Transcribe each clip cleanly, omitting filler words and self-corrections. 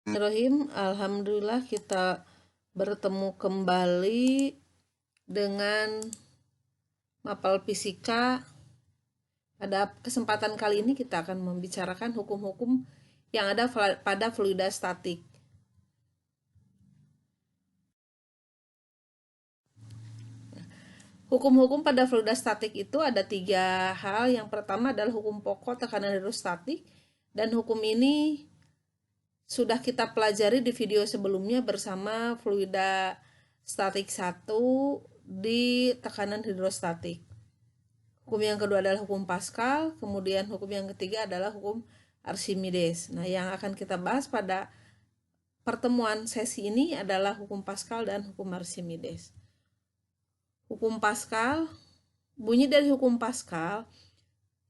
Bismillahirrahmanirrahim. Alhamdulillah kita bertemu kembali dengan mapel fisika. Pada kesempatan kali ini kita akan membicarakan hukum-hukum yang ada pada fluida statik. Hukum-hukum pada fluida statik itu ada 3 hal. Yang pertama adalah hukum pokok tekanan hidrostatik, dan hukum ini sudah kita pelajari di video sebelumnya bersama fluida statik 1 di tekanan hidrostatik. Hukum yang kedua adalah hukum Pascal, kemudian hukum yang ketiga adalah hukum Archimedes. Nah, yang akan kita bahas pada pertemuan sesi ini adalah hukum Pascal dan hukum Archimedes. Hukum Pascal, bunyi dari hukum Pascal,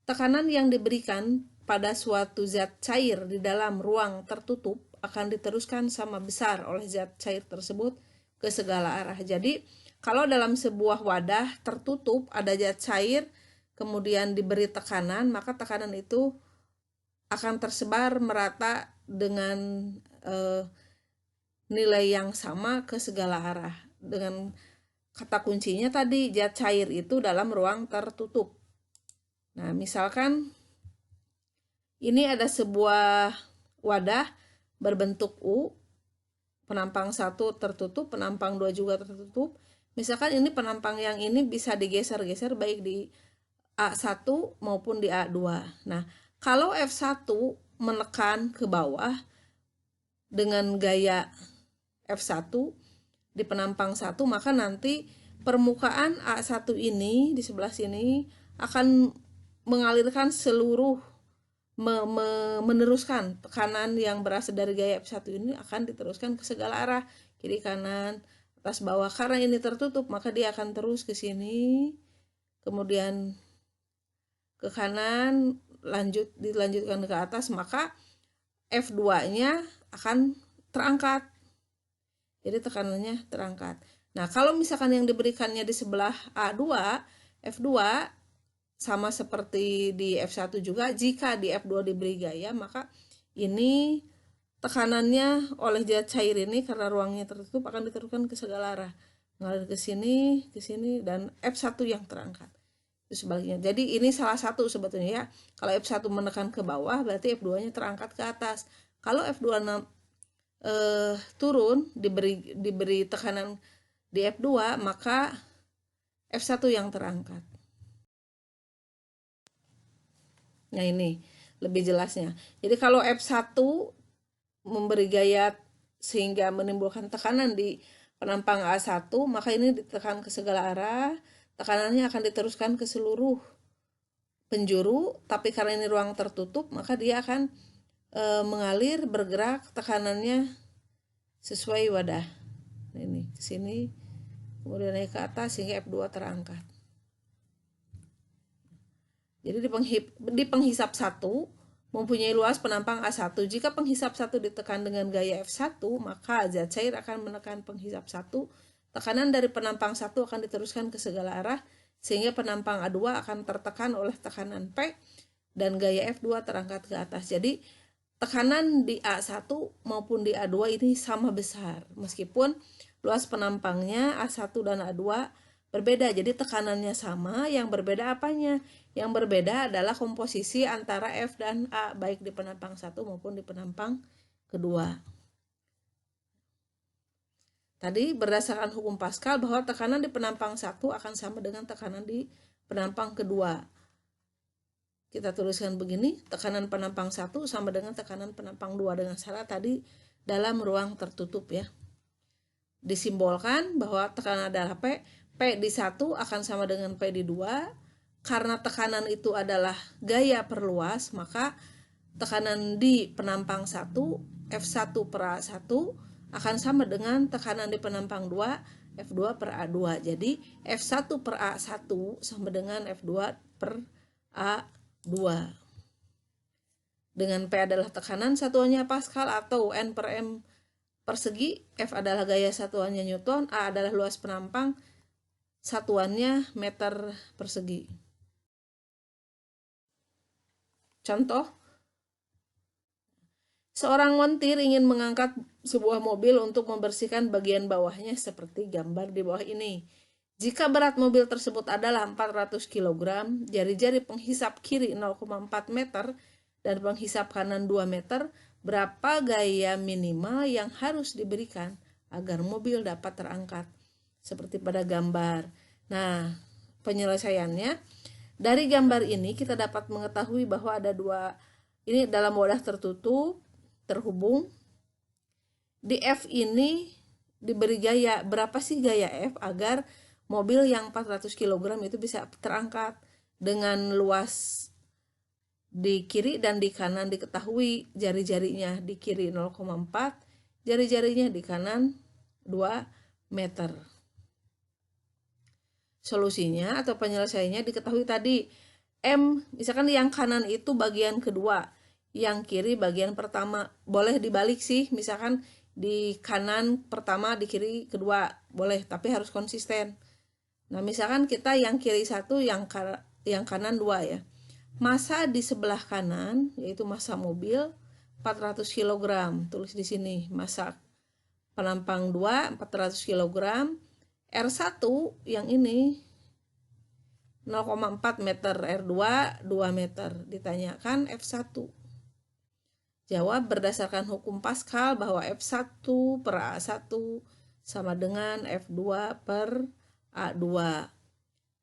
tekanan yang diberikan pada suatu zat cair di dalam ruang tertutup akan diteruskan sama besar oleh zat cair tersebut ke segala arah. Jadi, kalau dalam sebuah wadah tertutup ada zat cair, kemudian diberi tekanan, maka tekanan itu akan tersebar merata dengan nilai yang sama ke segala arah. Dengan kata kuncinya tadi, zat cair itu dalam ruang tertutup. Nah, misalkan ini ada sebuah wadah berbentuk U, penampang 1 tertutup, penampang 2 juga tertutup. Misalkan ini penampang yang ini bisa digeser-geser baik di A1 maupun di A2. Nah, kalau F1 menekan ke bawah dengan gaya F1 di penampang 1, maka nanti permukaan A1 ini di sebelah sini akan mengalirkan seluruh meneruskan tekanan yang berasal dari gaya F1 ini akan diteruskan ke segala arah, kiri kanan, atas bawah. Karena ini tertutup, maka dia akan terus ke sini, kemudian ke kanan, dilanjutkan ke atas, maka F2-nya akan terangkat. Jadi tekanannya terangkat. Nah, kalau misalkan yang diberikannya di sebelah A2, F2 sama seperti di F1 juga, jika di F2 diberi gaya, maka ini tekanannya oleh zat cair ini karena ruangnya tertutup akan diteruskan ke segala arah, mengalir ke sini, dan F1 yang terangkat. Itu sebaliknya. Jadi ini salah satu sebetulnya ya. Kalau F1 menekan ke bawah, berarti F2-nya terangkat ke atas. Kalau F2 turun, diberi tekanan di F2, maka F1 yang terangkat. Nah, ini lebih jelasnya. Jadi kalau F1 memberi gaya sehingga menimbulkan tekanan di penampang A1, maka ini ditekan ke segala arah, tekanannya akan diteruskan ke seluruh penjuru, tapi karena ini ruang tertutup, maka dia akan mengalir, bergerak, tekanannya sesuai wadah. Ini ke sini, kemudian naik ke atas sehingga F2 terangkat. Jadi di penghisap 1 mempunyai luas penampang A1. Jika penghisap 1 ditekan dengan gaya F1, maka zat cair akan menekan penghisap 1. Tekanan dari penampang 1 akan diteruskan ke segala arah, sehingga penampang A2 akan tertekan oleh tekanan P, dan gaya F2 terangkat ke atas. Jadi tekanan di A1 maupun di A2 ini sama besar, meskipun luas penampangnya A1 dan A2 berbeda. Jadi tekanannya sama, yang berbeda apanya? Yang berbeda adalah komposisi antara F dan A, baik di penampang 1 maupun di penampang kedua. Tadi berdasarkan hukum Pascal bahwa tekanan di penampang 1 akan sama dengan tekanan di penampang kedua. Kita tuliskan begini, tekanan penampang 1 sama dengan tekanan penampang 2 dengan syarat tadi dalam ruang tertutup ya. Disimbolkan bahwa tekanan adalah P di 1 akan sama dengan P di 2. Karena tekanan itu adalah gaya perluas, maka tekanan di penampang 1, F1 per A1 akan sama dengan tekanan di penampang 2, F2 per A2. Jadi F1 per A1 sama dengan F2 per A2. Dengan P adalah tekanan satuannya Pascal atau N per M persegi, F adalah gaya satuannya Newton, A adalah luas penampang, satuannya meter persegi. Contoh, Seorang montir ingin mengangkat sebuah mobil untuk membersihkan bagian bawahnya seperti gambar di bawah ini. Jika berat mobil tersebut adalah 400 kg, jari-jari penghisap kiri 0,4 meter dan penghisap kanan 2 meter, berapa gaya minimal yang harus diberikan agar mobil dapat terangkat? Seperti pada gambar. Nah, penyelesaiannya, dari gambar ini kita dapat mengetahui bahwa ada dua, ini dalam wadah tertutup, terhubung. Di F ini diberi gaya, berapa sih gaya F agar mobil yang 400 kg itu bisa terangkat. Dengan luas di kiri dan di kanan diketahui, jari-jarinya di kiri 0,4, jari-jarinya di kanan 2 meter. Solusinya atau penyelesaiannya diketahui tadi. M, misalkan yang kanan itu bagian kedua, yang kiri bagian pertama. Boleh dibalik sih, misalkan di kanan pertama, di kiri kedua, boleh, tapi harus konsisten. Nah, misalkan kita yang kiri 1, yang kanan 2 ya. Massa di sebelah kanan, yaitu massa mobil 400 kg. Tulis di sini, massa penampang 2 400 kg. R1 yang ini 0,4 meter, R2 2 meter. Ditanyakan F1. Jawab berdasarkan hukum Pascal bahwa F1 per A1 sama dengan F2 per A2.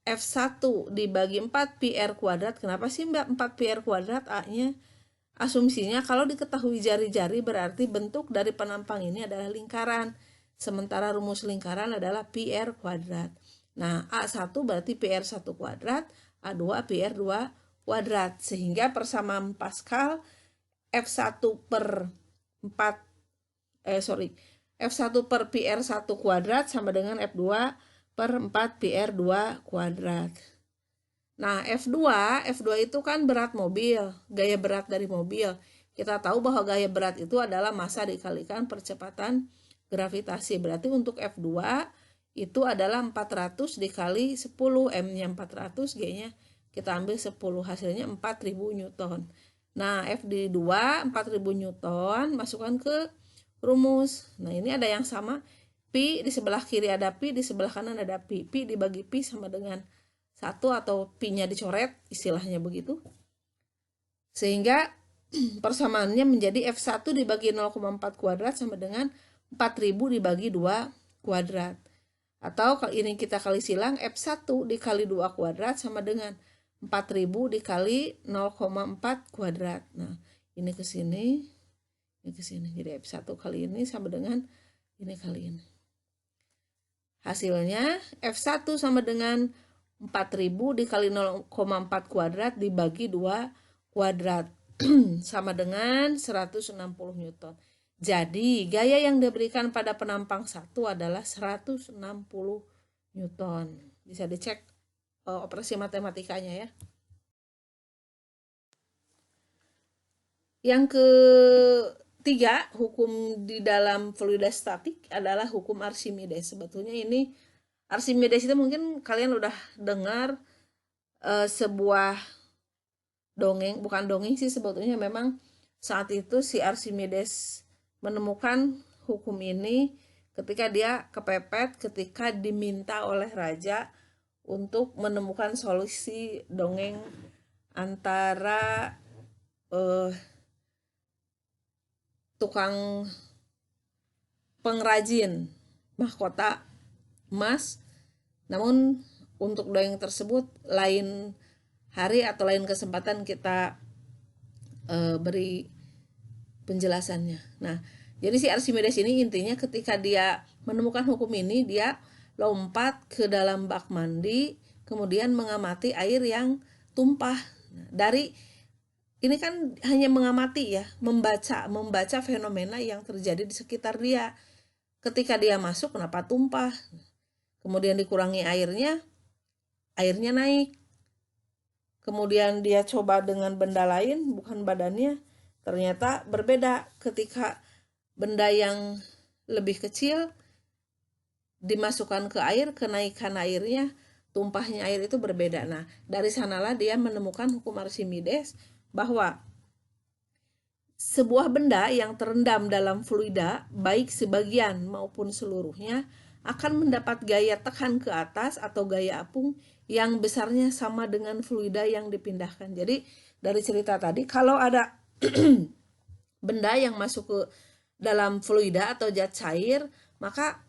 F1 dibagi 4 pi R kuadrat. Kenapa sih Mbak 4 pi R kuadrat A-nya? Asumsinya kalau diketahui jari-jari berarti bentuk dari penampang ini adalah lingkaran. Sementara rumus lingkaran adalah pi R kuadrat. Nah, A1 berarti pi R1 kuadrat, A2 pi R2 kuadrat. Sehingga persamaan Pascal F1 per 4 F1 per pi R1 kuadrat sama dengan F2 per 4 pi R2 kuadrat. Nah, F2 itu kan berat mobil, gaya berat dari mobil. Kita tahu bahwa gaya berat itu adalah massa dikalikan percepatan gravitasi. Berarti untuk F2 itu adalah 400 dikali 10, M-nya 400, G-nya kita ambil 10, hasilnya 4000 Newton. Nah, F di 2, 4000 Newton, masukkan ke rumus. Nah, ini ada yang sama. Pi di sebelah kiri ada pi, di sebelah kanan ada pi. Pi dibagi pi sama dengan 1 atau pi-nya dicoret, istilahnya begitu. Sehingga persamaannya menjadi F1 dibagi 0,4 kuadrat sama dengan 4000 dibagi 2 kuadrat. Atau kalau ini kita kali silang, F1 dikali 2 kuadrat sama dengan 4000 dikali 0,4 kuadrat. Nah, ini ke sini, ini ke sini. Jadi F1 kali ini sama dengan ini kali ini. Hasilnya F1 sama dengan 4000 dikali 0,4 kuadrat dibagi 2 kuadrat sama dengan 160 Newton. Jadi, gaya yang diberikan pada penampang 1 adalah 160 Newton. Bisa dicek operasi matematikanya ya. Yang ketiga, hukum di dalam fluida statik adalah hukum Archimedes. Sebetulnya ini Archimedes itu mungkin kalian udah dengar sebuah dongeng, bukan dongeng sih sebetulnya, memang saat itu si Archimedes menemukan hukum ini ketika dia kepepet, ketika diminta oleh raja untuk menemukan solusi dongeng antara tukang pengrajin mahkota emas. Namun untuk dongeng tersebut lain hari atau lain kesempatan kita beri penjelasannya. Nah, jadi si Archimedes ini intinya ketika dia menemukan hukum ini, dia lompat ke dalam bak mandi, kemudian mengamati air yang tumpah. Nah, dari ini kan hanya mengamati ya, membaca fenomena yang terjadi di sekitar dia. Ketika dia masuk, kenapa tumpah? Kemudian dikurangi airnya naik. Kemudian dia coba dengan benda lain, bukan badannya, ternyata berbeda. Ketika benda yang lebih kecil dimasukkan ke air, kenaikan airnya, tumpahnya air itu berbeda. Nah, dari sanalah dia menemukan hukum Archimedes bahwa sebuah benda yang terendam dalam fluida, baik sebagian maupun seluruhnya, akan mendapat gaya tekan ke atas atau gaya apung yang besarnya sama dengan fluida yang dipindahkan. Jadi dari cerita tadi, kalau ada benda yang masuk ke dalam fluida atau zat cair, maka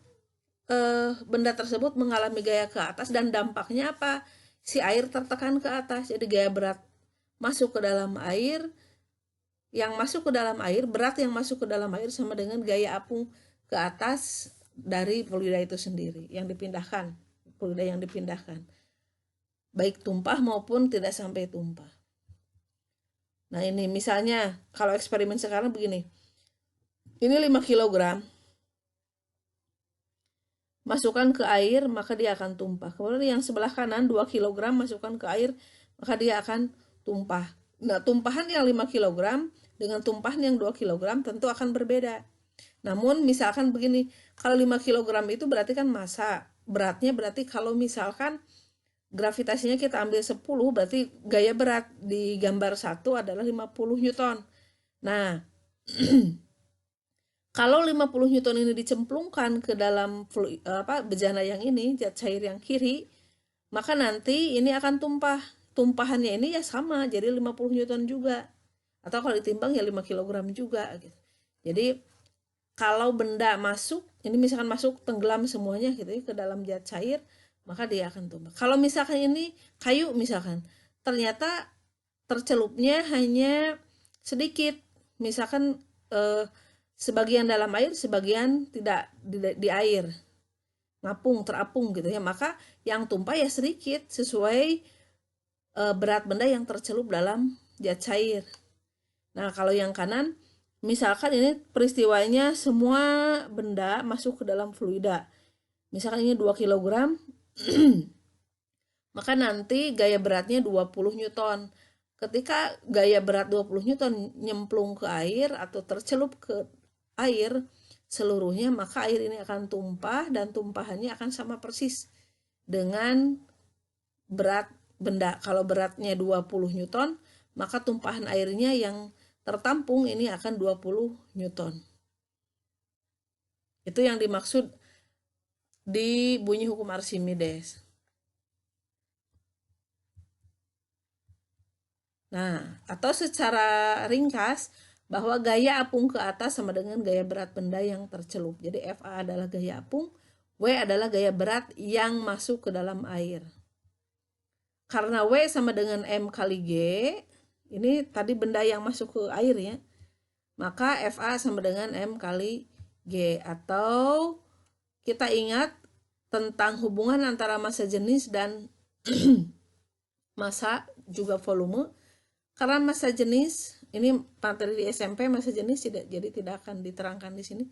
benda tersebut mengalami gaya ke atas dan dampaknya apa? Si air tertekan ke atas, jadi gaya berat masuk ke dalam air, berat yang masuk ke dalam air sama dengan gaya apung ke atas dari fluida itu sendiri yang dipindahkan, fluida yang dipindahkan, baik tumpah maupun tidak sampai tumpah. Nah ini misalnya kalau eksperimen sekarang begini, ini 5 kg, masukkan ke air maka dia akan tumpah. Kemudian yang sebelah kanan 2 kg, masukkan ke air maka dia akan tumpah. Nah tumpahan yang 5 kg dengan tumpahan yang 2 kg tentu akan berbeda. Namun misalkan begini, kalau 5 kg itu berarti kan massa, beratnya berarti kalau misalkan gravitasinya kita ambil 10, berarti gaya berat di gambar 1 adalah 50 Newton. Nah, kalau 50 Newton ini dicemplungkan ke dalam bejana yang ini, zat cair yang kiri, maka nanti ini akan tumpah. Tumpahannya ini ya sama, jadi 50 Newton juga. Atau kalau ditimbang ya 5 kg juga gitu. Jadi kalau benda masuk, ini misalkan masuk tenggelam semuanya gitu ya, ke dalam zat cair, maka dia akan tumpah. Kalau misalkan ini kayu misalkan, ternyata tercelupnya hanya sedikit, misalkan sebagian dalam air, sebagian tidak di air, ngapung, terapung gitu ya, maka yang tumpah ya sedikit sesuai berat benda yang tercelup dalam zat cair. Nah kalau yang kanan, misalkan ini peristiwanya semua benda masuk ke dalam fluida, misalkan ini 2 kg, maka nanti gaya beratnya 20 Newton. Ketika gaya berat 20 Newton nyemplung ke air atau tercelup ke air seluruhnya, maka air ini akan tumpah dan tumpahannya akan sama persis dengan berat benda. Kalau beratnya 20 Newton, maka tumpahan airnya yang tertampung ini akan 20 Newton. Itu yang dimaksud di bunyi hukum Archimedes. Nah, atau secara ringkas, bahwa gaya apung ke atas sama dengan gaya berat benda yang tercelup. Jadi FA adalah gaya apung, W adalah gaya berat yang masuk ke dalam air. Karena W sama dengan M kali G, ini tadi benda yang masuk ke air ya, maka FA sama dengan M kali G. Atau kita ingat tentang hubungan antara massa jenis dan massa juga volume. Karena massa jenis, ini materi di SMP, massa jenis tidak akan diterangkan di sini.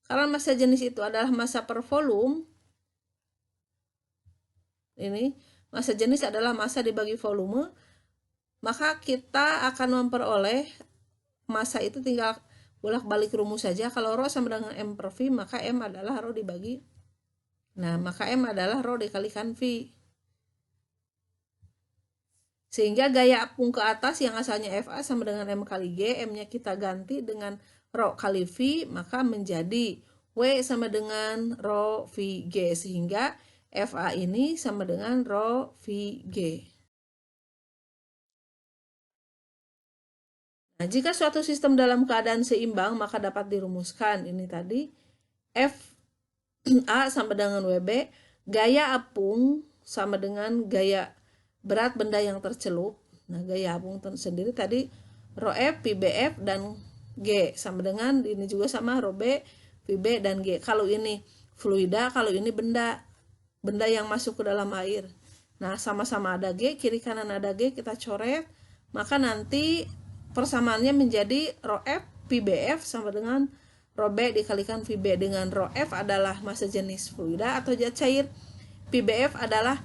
Karena massa jenis itu adalah massa per volume, ini massa jenis adalah massa dibagi volume, maka kita akan memperoleh massa itu tinggal bolak-balik rumus saja. Kalau rho sama dengan M per V, maka M adalah rho dibagi, nah maka M adalah rho dikalikan V. Sehingga gaya apung ke atas yang asalnya FA sama dengan M kali G, M-nya kita ganti dengan rho kali V, maka menjadi W sama dengan rho VG. Sehingga FA ini sama dengan rho VG. Nah, jika suatu sistem dalam keadaan seimbang, maka dapat dirumuskan ini tadi, FA sama dengan WB, gaya apung sama dengan gaya berat benda yang tercelup. Nah, gaya apung sendiri tadi rho F, PBF, dan G. Sama dengan, ini juga sama rho B, PB, dan G. Kalau ini fluida, kalau ini benda yang masuk ke dalam air. Nah, sama-sama ada G, kiri kanan ada G, kita coret. Maka nanti persamaannya menjadi rho F, PBF sama dengan rho B dikalikan VB. Dengan rho F adalah massa jenis fluida atau zat cair. PBF adalah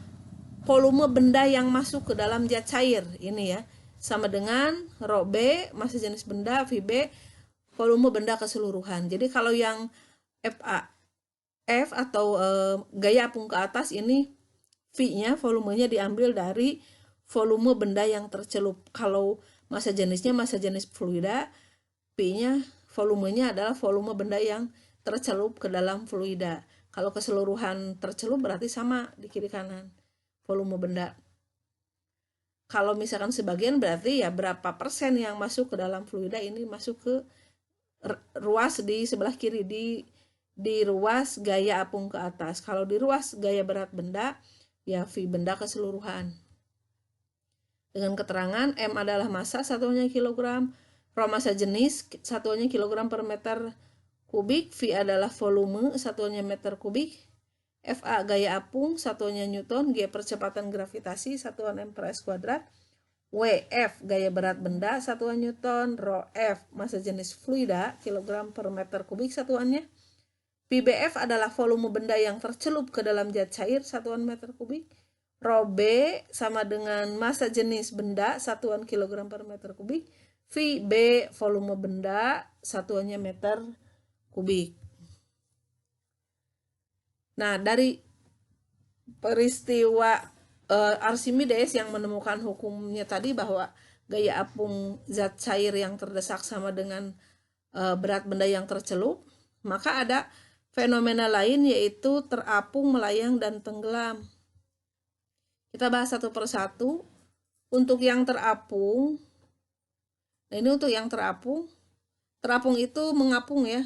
volume benda yang masuk ke dalam zat cair ini ya, sama dengan rho B massa jenis benda, VB volume benda keseluruhan. Jadi kalau yang F atau gaya apung ke atas ini V-nya volumenya diambil dari volume benda yang tercelup. Kalau massa jenisnya massa jenis fluida, P-nya volumenya adalah volume benda yang tercelup ke dalam fluida. Kalau keseluruhan tercelup berarti sama di kiri kanan volume benda. Kalau misalkan sebagian berarti ya berapa persen yang masuk ke dalam fluida ini masuk ke ruas di sebelah kiri, di ruas gaya apung ke atas. Kalau di ruas gaya berat benda ya V benda keseluruhan. Dengan keterangan M adalah massa, satuannya kilogram, Rho massa jenis, satuannya kilogram per meter kubik, V adalah volume, satuannya meter kubik, FA gaya apung, satuannya Newton, G percepatan gravitasi, satuan M per S kuadrat, WF gaya berat benda, satuan Newton, Rho F massa jenis fluida, kilogram per meter kubik satuannya, PBF adalah volume benda yang tercelup ke dalam zat cair, satuan meter kubik, Rho B sama dengan massa jenis benda, satuan kilogram per meter kubik, VB volume benda, satuannya meter kubik. Nah, dari peristiwa Archimedes yang menemukan hukumnya tadi bahwa gaya apung zat cair yang terdesak sama dengan berat benda yang tercelup, maka ada fenomena lain yaitu terapung, melayang, dan tenggelam. Kita bahas satu persatu. Untuk yang terapung, nah ini untuk yang terapung itu mengapung ya.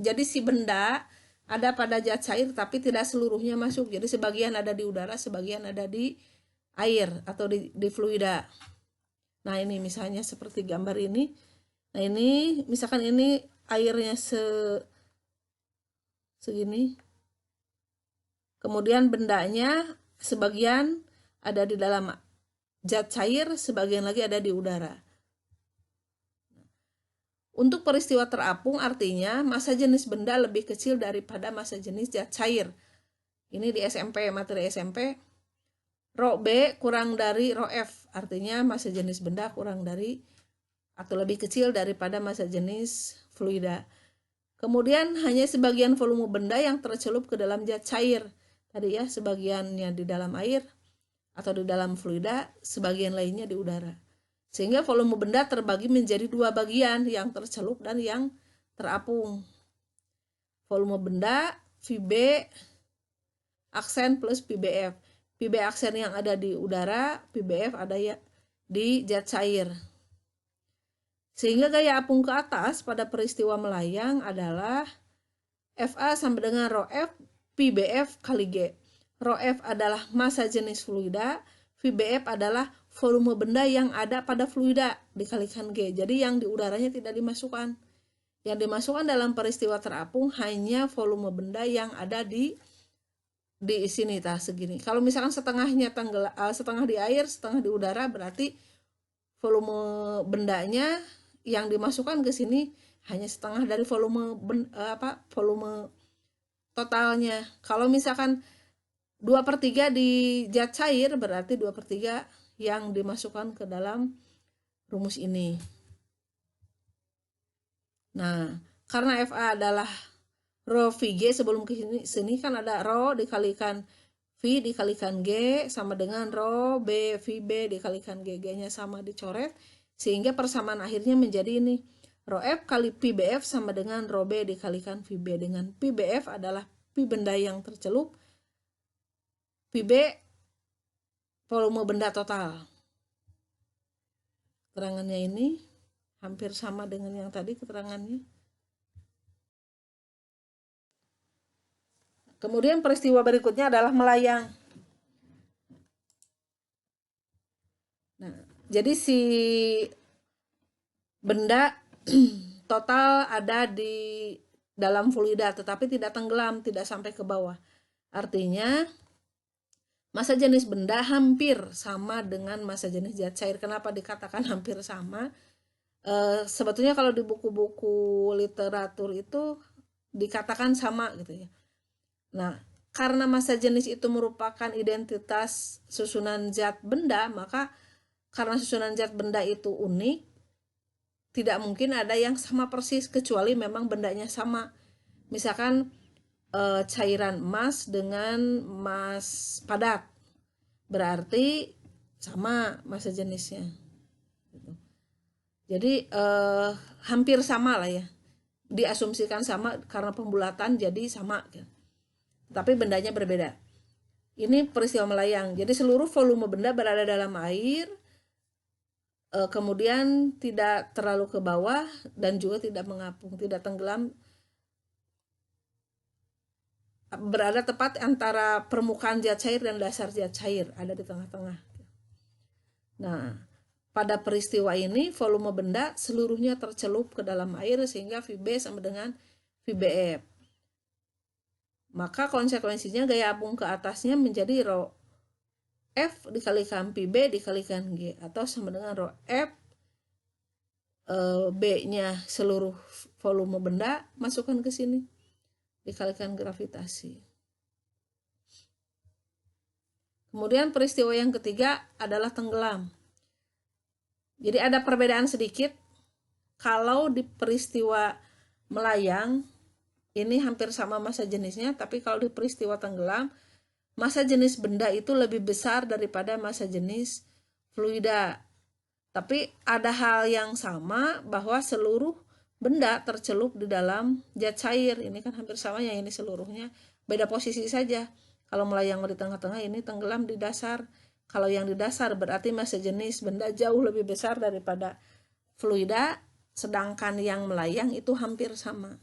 Jadi si benda ada pada zat cair tapi tidak seluruhnya masuk. Jadi sebagian ada di udara, sebagian ada di air atau di fluida. Nah ini misalnya seperti gambar ini. Nah ini misalkan ini airnya segini. Kemudian bendanya sebagian ada di dalam zat cair, sebagian lagi ada di udara. Untuk peristiwa terapung artinya massa jenis benda lebih kecil daripada massa jenis zat cair. Ini di SMP, materi SMP. Rho B kurang dari Rho F, artinya massa jenis benda kurang dari atau lebih kecil daripada massa jenis fluida. Kemudian hanya sebagian volume benda yang tercelup ke dalam zat cair. Tadi ya, sebagiannya di dalam air atau di dalam fluida, sebagian lainnya di udara. Sehingga volume benda terbagi menjadi dua bagian, yang tercelup dan yang terapung. Volume benda VB aksen plus PBF. PB aksen yang ada di udara, PBF ada ya di zat cair. Sehingga gaya apung ke atas pada peristiwa melayang adalah FA sama dengan Rho F PBF kali G. Rho F adalah massa jenis fluida, VBF adalah volume benda yang ada pada fluida dikalikan G. Jadi yang di udaranya tidak dimasukkan. Yang dimasukkan dalam peristiwa terapung hanya volume benda yang ada di sini segini. Kalau misalkan setengahnya setengah di air, setengah di udara, berarti volume bendanya yang dimasukkan ke sini hanya setengah dari volume volume totalnya. Kalau misalkan 2/3 di zat cair, berarti 2/3 yang dimasukkan ke dalam rumus ini. Nah, karena FA adalah Rho VG, sebelum ke sini kan ada Rho dikalikan V dikalikan G sama dengan Rho B VB dikalikan G. G-nya sama dicoret, sehingga persamaan akhirnya menjadi ini. Rho F kali PBF sama dengan Rho B dikalikan VB, dengan PBF adalah P benda yang tercelup, PB volume benda total. Keterangannya ini hampir sama dengan yang tadi keterangannya. Kemudian peristiwa berikutnya adalah melayang. Nah, jadi si benda total ada di dalam fluida tetapi tidak tenggelam, tidak sampai ke bawah. Artinya massa jenis benda hampir sama dengan massa jenis zat cair. Kenapa dikatakan hampir sama? Sebetulnya kalau di buku-buku literatur itu dikatakan sama gitu ya. Nah, karena massa jenis itu merupakan identitas susunan zat benda, maka karena susunan zat benda itu unik, tidak mungkin ada yang sama persis kecuali memang bendanya sama. Misalkan cairan emas dengan emas padat, berarti sama massa jenisnya. Jadi hampir sama lah ya, diasumsikan sama karena pembulatan jadi sama, tapi bendanya berbeda. Ini peristiwa melayang, jadi seluruh volume benda berada dalam air, kemudian tidak terlalu ke bawah dan juga tidak mengapung, tidak tenggelam, berada tepat antara permukaan zat cair dan dasar zat cair, ada di tengah-tengah. Nah, pada peristiwa ini volume benda seluruhnya tercelup ke dalam air sehingga VB sama dengan VBF. Maka konsekuensinya gaya apung ke atasnya menjadi rho F dikalikan PB dikalikan G, atau sama dengan rho F B-nya seluruh volume benda masukkan ke sini dikalikan gravitasi. Kemudian peristiwa yang ketiga adalah tenggelam. Jadi ada perbedaan sedikit. Kalau di peristiwa melayang ini hampir sama massa jenisnya, tapi kalau di peristiwa tenggelam massa jenis benda itu lebih besar daripada massa jenis fluida. Tapi ada hal yang sama, bahwa seluruh benda tercelup di dalam zat cair. Ini kan hampir sama ya, ini seluruhnya beda posisi saja. Kalau melayang di tengah-tengah, ini tenggelam di dasar. Kalau yang di dasar berarti massa jenis benda jauh lebih besar daripada fluida, sedangkan yang melayang itu hampir sama.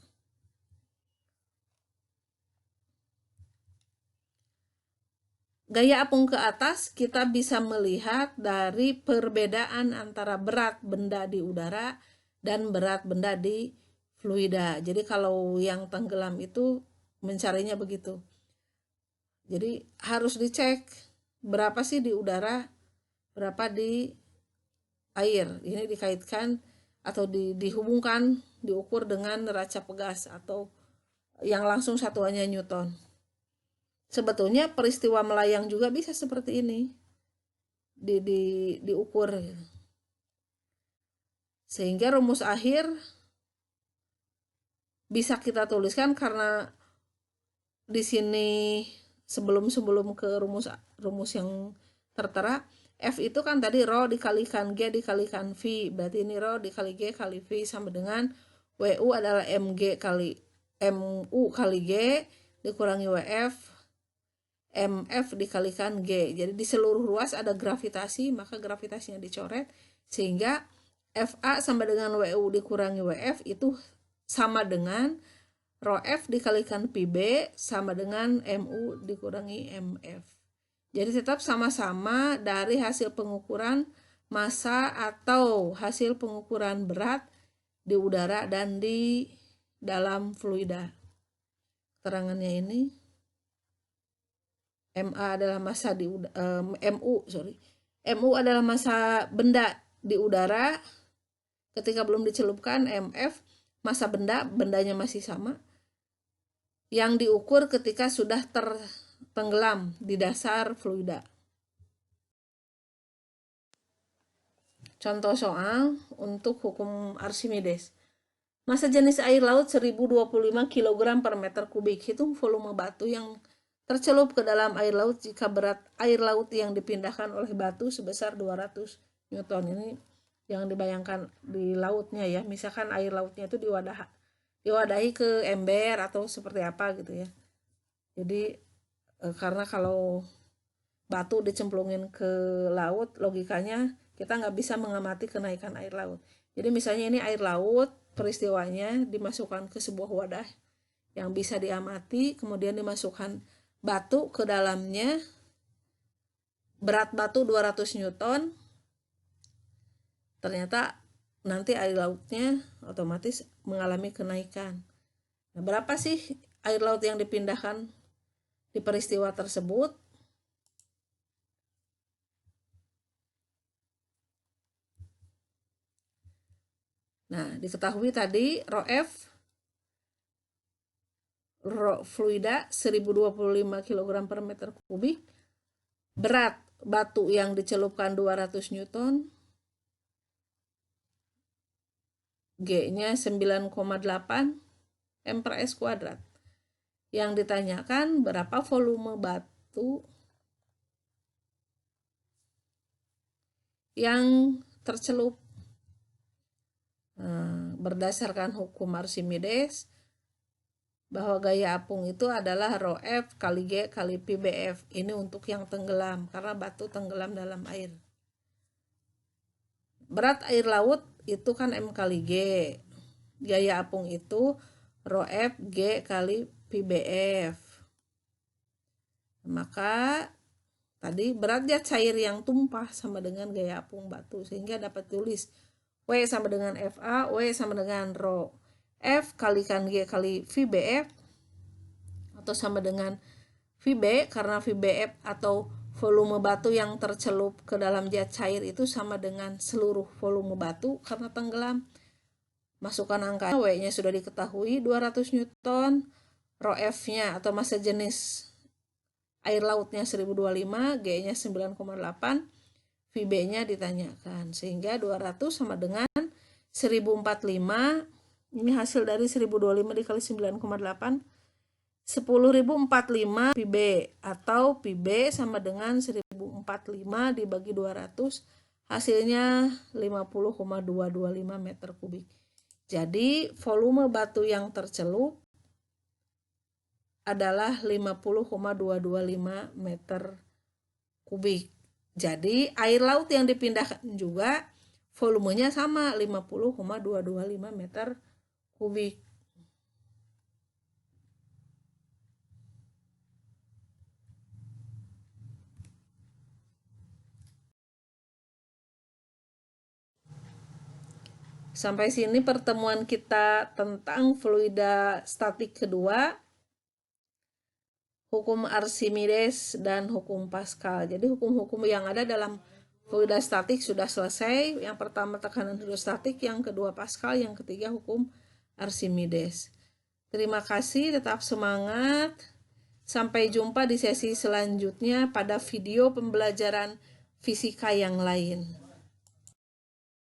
Gaya apung ke atas kita bisa melihat dari perbedaan antara berat benda di udara dan berat benda di fluida. Jadi kalau yang tenggelam itu mencarinya begitu. Jadi harus dicek berapa sih di udara, berapa di air. Ini dikaitkan atau dihubungkan, diukur dengan neraca pegas atau yang langsung satuannya Newton. Sebetulnya peristiwa melayang juga bisa seperti ini, diukur. Sehingga rumus akhir bisa kita tuliskan, karena di sini sebelum ke rumus yang tertera, F itu kan tadi rho dikalikan G dikalikan V, berarti ini rho dikali G kali V sama dengan WU adalah MU kali G dikurangi WF MF dikalikan G. Jadi di seluruh ruas ada gravitasi, maka gravitasinya dicoret, sehingga FA sama dengan WU dikurangi WF itu sama dengan rho F dikalikan PB sama dengan MU dikurangi MF. Jadi tetap sama-sama dari hasil pengukuran massa atau hasil pengukuran berat di udara dan di dalam fluida. Keterangannya ini MA adalah massa di MU adalah massa benda di udara ketika belum dicelupkan. MF massa bendanya masih sama, yang diukur ketika sudah tenggelam di dasar fluida. Contoh soal untuk hukum Archimedes. Massa jenis air laut 1025 kg per meter kubik. Hitung volume batu yang tercelup ke dalam air laut jika berat air laut yang dipindahkan oleh batu sebesar 200 Newton. Ini yang dibayangkan di lautnya ya. Misalkan air lautnya itu diwadahi ke ember atau seperti apa gitu ya. Jadi karena kalau batu dicemplungin ke laut, logikanya kita nggak bisa mengamati kenaikan air laut. Jadi misalnya ini air laut, peristiwanya dimasukkan ke sebuah wadah yang bisa diamati, kemudian dimasukkan batu ke dalamnya, berat batu 200 Newton, ternyata nanti air lautnya otomatis mengalami kenaikan. Nah, berapa sih air laut yang dipindahkan di peristiwa tersebut? Nah, diketahui tadi rho F rho fluida 1025 kg per meter kubik, berat batu yang dicelupkan 200 Newton, G-nya 9,8 M per S kuadrat. Yang ditanyakan berapa volume batu yang tercelup berdasarkan hukum Archimedes bahwa gaya apung itu adalah rho F kali G kali pi BF. Ini untuk yang tenggelam karena batu tenggelam dalam air. Berat air laut itu kan M kali G. Gaya apung itu rho F G kali pi BF. Maka tadi beratnya cair yang tumpah sama dengan gaya apung batu, sehingga dapat tulis W sama dengan FA, W sama dengan rho F kalikan G kali VBF, atau sama dengan VB, karena VBF atau volume batu yang tercelup ke dalam zat cair itu sama dengan seluruh volume batu karena tenggelam. Masukkan angka, W-nya sudah diketahui 200 Newton, rho F-nya atau massa jenis air lautnya 1025, G-nya 9,8, VB-nya ditanyakan, sehingga 200 sama dengan 1045. Ini hasil dari 1025 dikali 9,8, 10.045 PB, atau PB sama dengan 1045 dibagi 200, hasilnya 50,225 meter kubik. Jadi volume batu yang tercelup adalah 50,225 meter kubik. Jadi air laut yang dipindahkan juga volumenya sama 50,225 meter kubik. Sampai sini pertemuan kita tentang fluida statik kedua, hukum Archimedes dan hukum Pascal. Jadi hukum-hukum yang ada dalam fluida statik sudah selesai. Yang pertama tekanan hidrostatik, yang kedua Pascal, yang ketiga hukum Archimedes. Terima kasih, tetap semangat. Sampai jumpa di sesi selanjutnya pada video pembelajaran fisika yang lain.